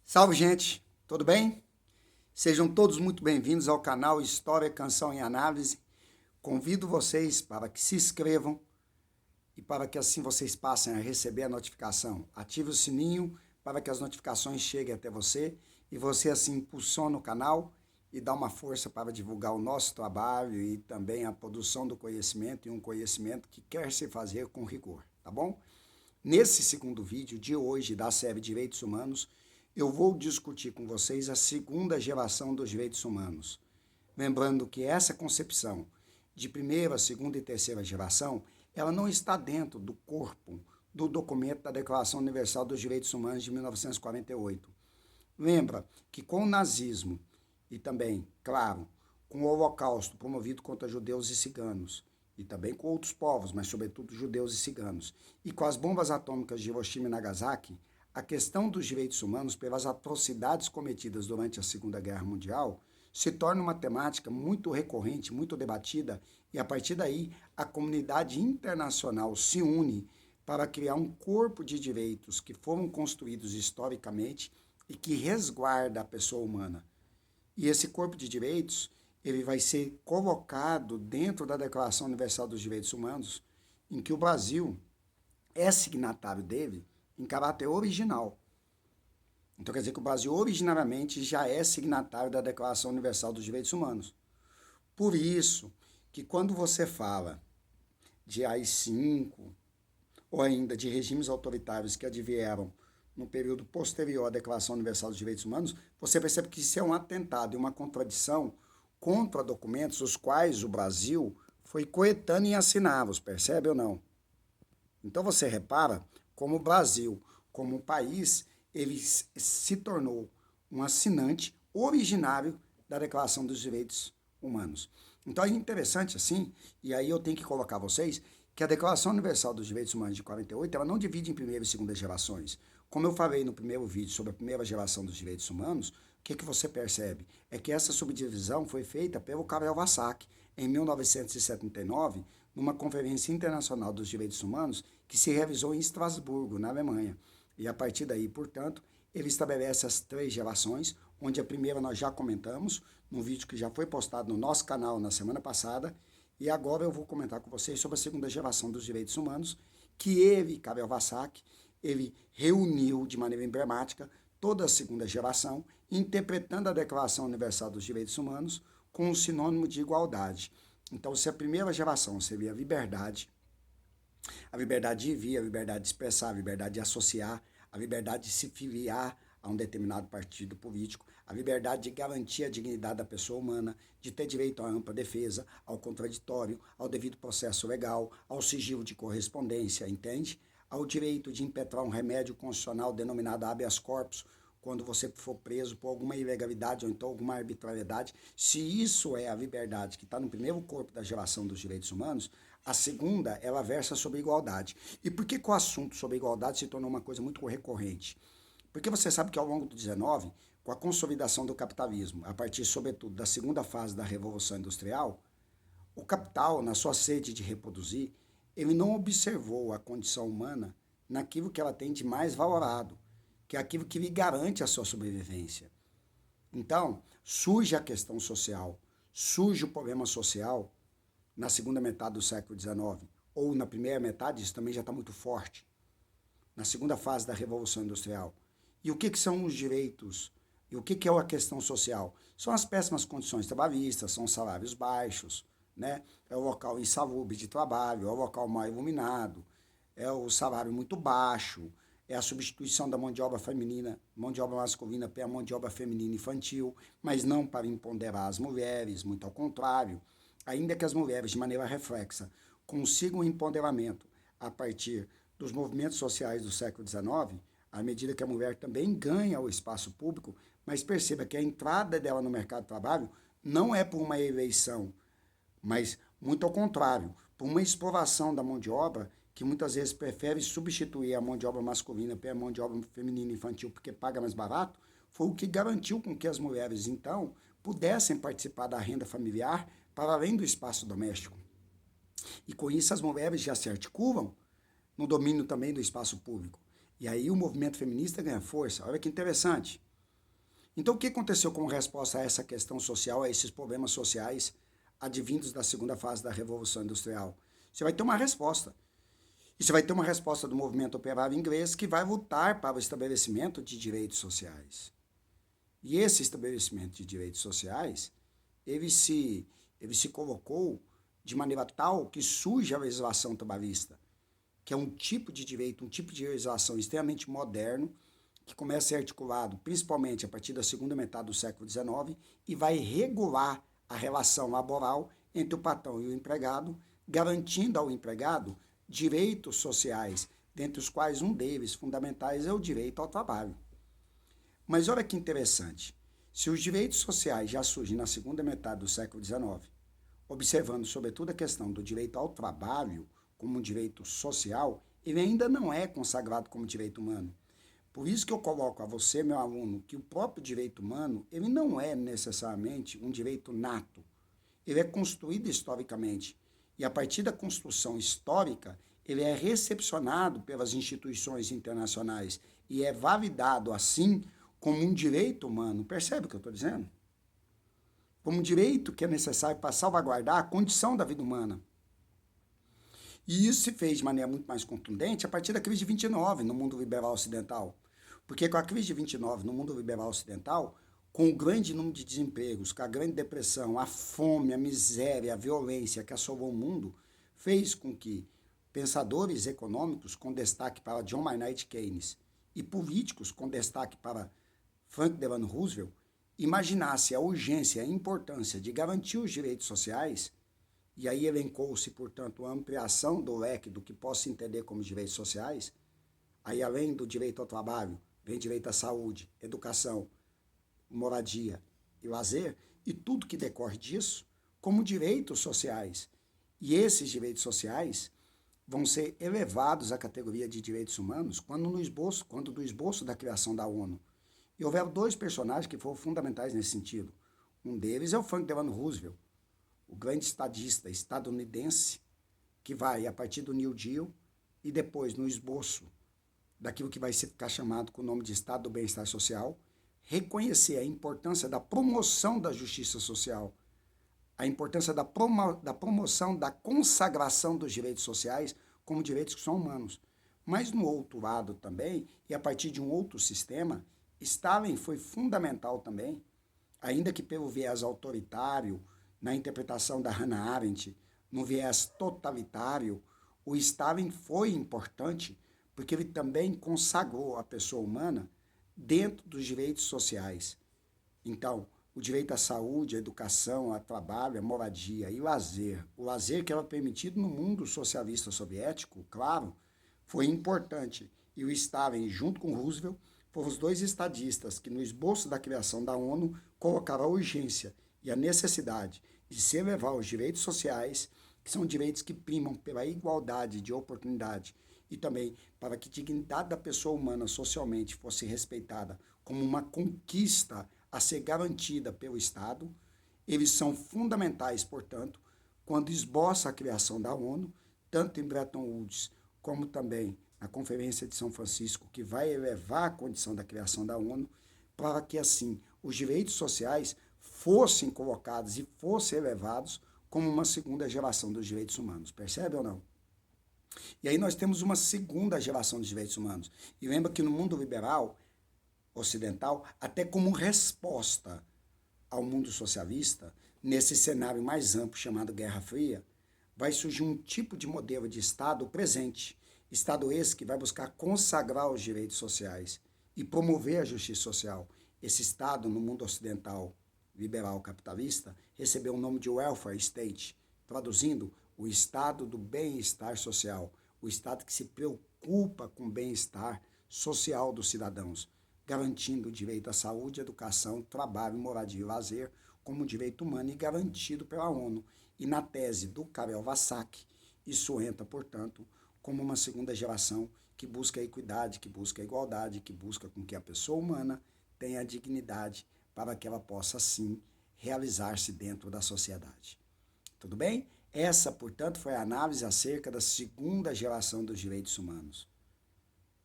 Salve, gente! Tudo bem? Sejam todos muito bem-vindos ao canal História, Canção e Análise. Convido vocês para que se inscrevam e para que assim vocês passem a receber a notificação. Ative o sininho para que as notificações cheguem até você e você assim impulsiona o canal e dá uma força para divulgar o nosso trabalho e também a produção do conhecimento e um conhecimento que quer se fazer com rigor, tá bom? Nesse segundo vídeo de hoje da série Direitos Humanos, eu vou discutir com vocês a segunda geração dos direitos humanos. Lembrando que essa concepção de primeira, segunda e terceira geração, ela não está dentro do corpo do documento da Declaração Universal dos Direitos Humanos de 1948. Lembra que com o nazismo e também, claro, com o Holocausto promovido contra judeus e ciganos, e também com outros povos, mas sobretudo judeus e ciganos, e com as bombas atômicas de Hiroshima e Nagasaki, a questão dos direitos humanos pelas atrocidades cometidas durante a Segunda Guerra Mundial se torna uma temática muito recorrente, muito debatida, e a partir daí a comunidade internacional se une para criar um corpo de direitos que foram construídos historicamente e que resguarda a pessoa humana. E esse corpo de direitos, ele vai ser colocado dentro da Declaração Universal dos Direitos Humanos, em que o Brasil é signatário dele em caráter original. Então quer dizer que o Brasil originariamente já é signatário da Declaração Universal dos Direitos Humanos. Por isso que quando você fala de AI-5 ou ainda de regimes autoritários que advieram no período posterior à Declaração Universal dos Direitos Humanos, você percebe que isso é um atentado e uma contradição contra documentos os quais o Brasil foi coetâneo em assiná-los, percebe ou não? Então você repara como o Brasil, como um país, ele se tornou um assinante originário da Declaração dos Direitos Humanos. Então é interessante assim, e aí eu tenho que colocar vocês, que a Declaração Universal dos Direitos Humanos de 48, ela não divide em primeira e segunda gerações. Como eu falei no primeiro vídeo sobre a primeira geração dos direitos humanos, o que você percebe? É que essa subdivisão foi feita pelo Karel Vassac em 1979, numa Conferência Internacional dos Direitos Humanos que se realizou em Estrasburgo, na Alemanha. E a partir daí, portanto, ele estabelece as três gerações, onde a primeira nós já comentamos, num vídeo que já foi postado no nosso canal na semana passada, e agora eu vou comentar com vocês sobre a segunda geração dos direitos humanos, que ele, Karel Vassac, ele reuniu de maneira emblemática toda a segunda geração, interpretando a Declaração Universal dos Direitos Humanos com um sinônimo de igualdade. Então, se a primeira geração seria a liberdade de vir, a liberdade de expressar, a liberdade de associar, a liberdade de se filiar a um determinado partido político, a liberdade de garantir a dignidade da pessoa humana, de ter direito à ampla defesa, ao contraditório, ao devido processo legal, ao sigilo de correspondência, entende? Ao direito de impetrar um remédio constitucional denominado habeas corpus, quando você for preso por alguma ilegalidade ou então alguma arbitrariedade. Se isso é a liberdade que está no primeiro corpo da geração dos direitos humanos, a segunda, ela versa sobre igualdade. E por que o assunto sobre igualdade se tornou uma coisa muito recorrente? Porque você sabe que ao longo do 19, com a consolidação do capitalismo, a partir, sobretudo, da segunda fase da Revolução Industrial, o capital, na sua sede de reproduzir, ele não observou a condição humana naquilo que ela tem de mais valorado, que é aquilo que lhe garante a sua sobrevivência. Então, surge a questão social, surge o problema social na segunda metade do século XIX, ou na primeira metade, isso também já está muito forte, na segunda fase da Revolução Industrial. E o que são os direitos? E o que é a questão social? São as péssimas condições trabalhistas, são salários baixos, né? É o local insalubre de trabalho, é o local mal iluminado, é o salário muito baixo, é a substituição da mão de obra feminina, mão de obra masculina pela mão de obra feminina infantil, mas não para empoderar as mulheres, muito ao contrário. Ainda que as mulheres, de maneira reflexa, consigam um empoderamento a partir dos movimentos sociais do século XIX, à medida que a mulher também ganha o espaço público, mas perceba que a entrada dela no mercado de trabalho não é por uma eleição, mas, muito ao contrário, por uma exploração da mão de obra que muitas vezes prefere substituir a mão de obra masculina pela mão de obra feminina infantil porque paga mais barato, foi o que garantiu com que as mulheres, então, pudessem participar da renda familiar para além do espaço doméstico. E com isso as mulheres já se articulam no domínio também do espaço público. E aí o movimento feminista ganha força. Olha que interessante. Então, o que aconteceu como resposta a essa questão social, a esses problemas sociais advindos da segunda fase da Revolução Industrial? Você vai ter uma resposta. E você vai ter uma resposta do movimento operário inglês que vai lutar para o estabelecimento de direitos sociais. E esse estabelecimento de direitos sociais, ele se colocou de maneira tal que surge a legislação trabalhista, que é um tipo de direito, um tipo de legislação extremamente moderno, que começa a ser articulado principalmente a partir da segunda metade do século XIX e vai regular a relação laboral entre o patrão e o empregado, garantindo ao empregado direitos sociais, dentre os quais um deles, fundamentais, é o direito ao trabalho. Mas olha que interessante, se os direitos sociais já surgem na segunda metade do século XIX, observando sobretudo a questão do direito ao trabalho como um direito social, ele ainda não é consagrado como direito humano. Por isso que eu coloco a você, meu aluno, que o próprio direito humano, ele não é necessariamente um direito nato. Ele é construído historicamente. E a partir da construção histórica, ele é recepcionado pelas instituições internacionais e é validado, assim, como um direito humano. Percebe o que eu estou dizendo? Como um direito que é necessário para salvaguardar a condição da vida humana. E isso se fez de maneira muito mais contundente a partir da crise de 29 no mundo liberal ocidental. Porque com a crise de 29 no mundo liberal ocidental, com o grande número de desempregos, com a grande depressão, a fome, a miséria, a violência que assolou o mundo, fez com que pensadores econômicos com destaque para John Maynard Keynes e políticos com destaque para Franklin Delano Roosevelt imaginasse a urgência e a importância de garantir os direitos sociais, e aí elencou-se, portanto, a ampliação do leque do que possa entender como direitos sociais, aí além do direito ao trabalho, vem direito à saúde, educação, moradia e lazer, e tudo que decorre disso, como direitos sociais. E esses direitos sociais vão ser elevados à categoria de direitos humanos quando do esboço da criação da ONU. E houveram dois personagens que foram fundamentais nesse sentido. Um deles é o Franklin Delano Roosevelt, o grande estadista estadunidense, que vai, a partir do New Deal, e depois no esboço daquilo que vai ficar chamado com o nome de Estado do Bem-Estar Social, reconhecer a importância da promoção da justiça social, a importância da promoção da consagração dos direitos sociais como direitos que são humanos. Mas, no outro lado também, e a partir de um outro sistema, Stalin foi fundamental também, ainda que pelo viés autoritário, na interpretação da Hannah Arendt, no viés totalitário, o Stalin foi importante porque ele também consagrou a pessoa humana dentro dos direitos sociais. Então, o direito à saúde, à educação, ao trabalho, à moradia e lazer. O lazer que era permitido no mundo socialista soviético, claro, foi importante. E o Stalin, junto com Roosevelt, foram os dois estadistas que, no esboço da criação da ONU, colocaram a urgência e a necessidade de se elevar os direitos sociais, que são direitos que primam pela igualdade de oportunidade e também para que a dignidade da pessoa humana socialmente fosse respeitada como uma conquista a ser garantida pelo Estado. Eles são fundamentais, portanto, quando esboça a criação da ONU, tanto em Bretton Woods como também na Conferência de São Francisco, que vai elevar a condição da criação da ONU, para que, assim, os direitos sociais fossem colocados e fossem elevados como uma segunda geração dos direitos humanos. Percebe ou não? E aí nós temos uma segunda geração de direitos humanos. E lembra que no mundo liberal ocidental, até como resposta ao mundo socialista, nesse cenário mais amplo chamado Guerra Fria, vai surgir um tipo de modelo de Estado presente. Estado esse que vai buscar consagrar os direitos sociais e promover a justiça social. Esse Estado, no mundo ocidental liberal capitalista, recebeu o nome de Welfare State, traduzindo o Estado do bem-estar social, o Estado que se preocupa com o bem-estar social dos cidadãos, garantindo o direito à saúde, educação, trabalho, moradia e lazer como direito humano e garantido pela ONU. E na tese do Karel Vassak, isso entra, portanto, como uma segunda geração que busca a equidade, que busca a igualdade, que busca com que a pessoa humana tenha a dignidade para que ela possa, sim, realizar-se dentro da sociedade. Tudo bem? Essa, portanto, foi a análise acerca da segunda geração dos direitos humanos,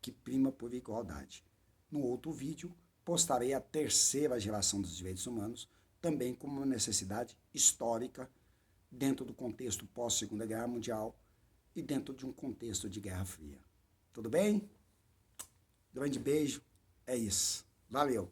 que prima por igualdade. No outro vídeo, postarei a terceira geração dos direitos humanos também como uma necessidade histórica dentro do contexto pós-Segunda Guerra Mundial e dentro de um contexto de Guerra Fria. Tudo bem? Grande beijo, é isso. Valeu!